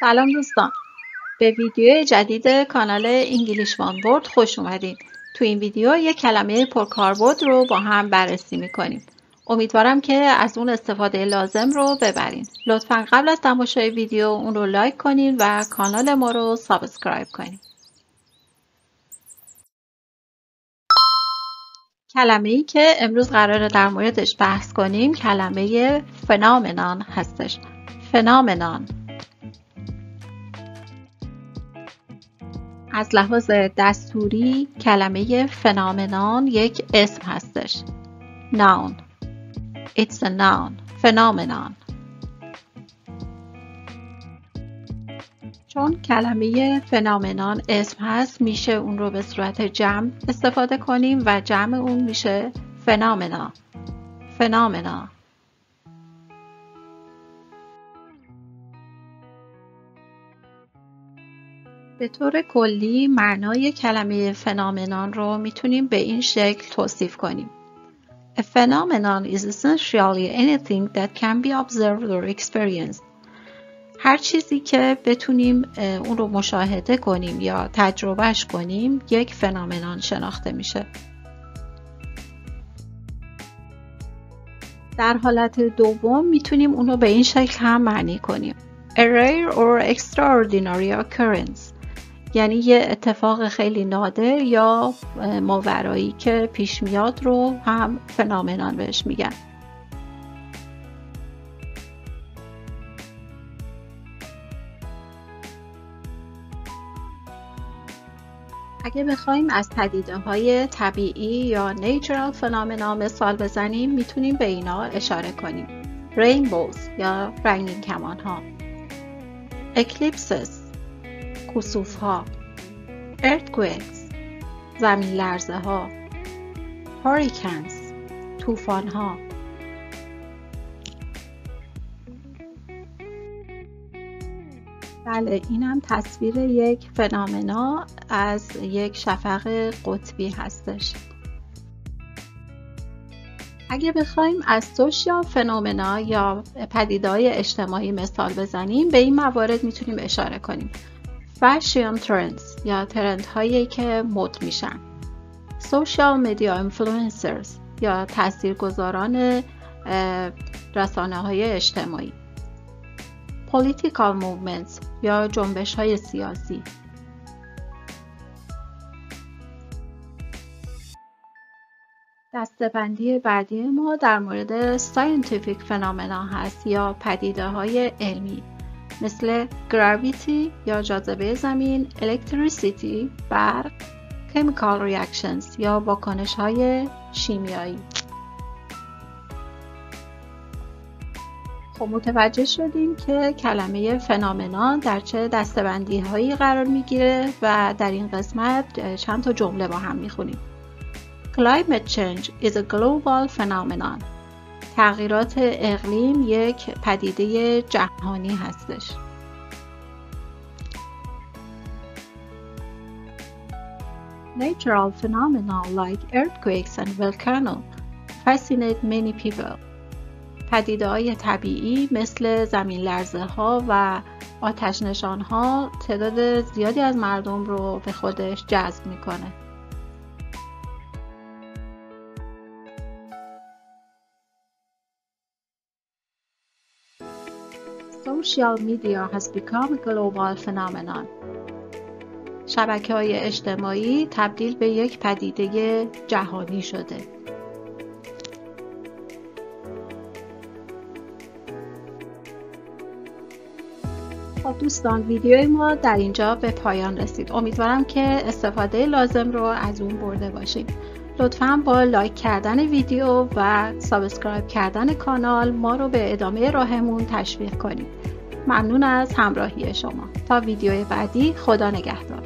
سلام دوستان، به ویدیو جدید کانال انگلیش وان ورد خوش اومدین. تو این ویدیو یک کلمه پرکاربرد رو با هم بررسی میکنیم. امیدوارم که از اون استفاده لازم رو ببرین. لطفاً قبل از تماشای ویدیو اون رو لایک کنین و کانال ما رو سابسکرایب کنین. کلمه‌ای که امروز قراره در موردش بحث کنیم کلمه فنومنون هستش. فنومنون. از لحاظ دستوری کلمه فنومنون یک اسم هستش. noun. It's a noun. phenomenon. چون کلمه فنومنون اسم هست میشه اون رو به صورت جمع استفاده کنیم و جمع اون میشه فنومنا. فنومنا. به طور کلی معنای کلمه فنومنون رو میتونیم به این شکل توصیف کنیم. A phenomenon is essentially anything that can be observed or experienced. هر چیزی که بتونیم اون رو مشاهده کنیم یا تجربهش کنیم یک فنومنون شناخته میشه. در حالت دوم میتونیم اون رو به این شکل هم معنی کنیم. A rare or extraordinary occurrence. یعنی یه اتفاق خیلی نادر یا ماورایی که پیش میاد رو هم فنومنون بهش میگن. اگه بخوایم از پدیده‌های طبیعی یا natural phenomena مثال بزنیم میتونیم به اینا اشاره کنیم. Rainbows یا رنگین کمان‌ها. Eclipses کسوف‌ها. Earthquakes زمین لرزه ها. Hurricanes طوفان ها. بله، این هم تصویر یک فنومنا از یک شفق قطبی هستش. اگه بخوایم از سوشیال فنومنا یا پدیده‌های اجتماعی مثال بزنیم به این موارد میتونیم اشاره کنیم. فشن ترندز یا ترندهایی که مد میشن. سوشال مدیا اینفلوئنسرز یا تاثیرگذاران رسانه‌های اجتماعی. پولیتیکال موومنتس یا جنبش‌های سیاسی. دسته‌بندی بعدی ما در مورد ساینتیفیک فنومنا هست یا پدیده‌های علمی مثل گراویتی یا جاذبه زمین، الکتریسیتی برق، کیمیکال ریاکشنز یا واکنش‌های شیمیایی. خب متوجه شدیم که کلمه فنومنا در چه دسته‌بندی‌هایی قرار میگیره و در این قسمت چند تا جمله با هم میخونیم. Climate change is a global phenomenon. تغییرات اقلیم یک پدیده جهانی هستش. Natural phenomena like earthquakes and volcanoes fascinate many people. پدیده‌های طبیعی مثل زمین لرزه ها و آتش نشان ها تعداد زیادی از مردم رو به خودش جذب میکنه. Social media has become a global phenomenon. شبکه‌های اجتماعی تبدیل به یک پدیده جهانی شده. خب دوستان، ویدیوی ما در اینجا به پایان رسید. امیدوارم که استفاده لازم رو از اون برده باشید. لطفاً با لایک کردن ویدیو و سابسکرایب کردن کانال ما رو به ادامه راهمون تشویق کنید. ممنون از همراهی شما. تا ویدیوی بعدی، خدا نگهدار.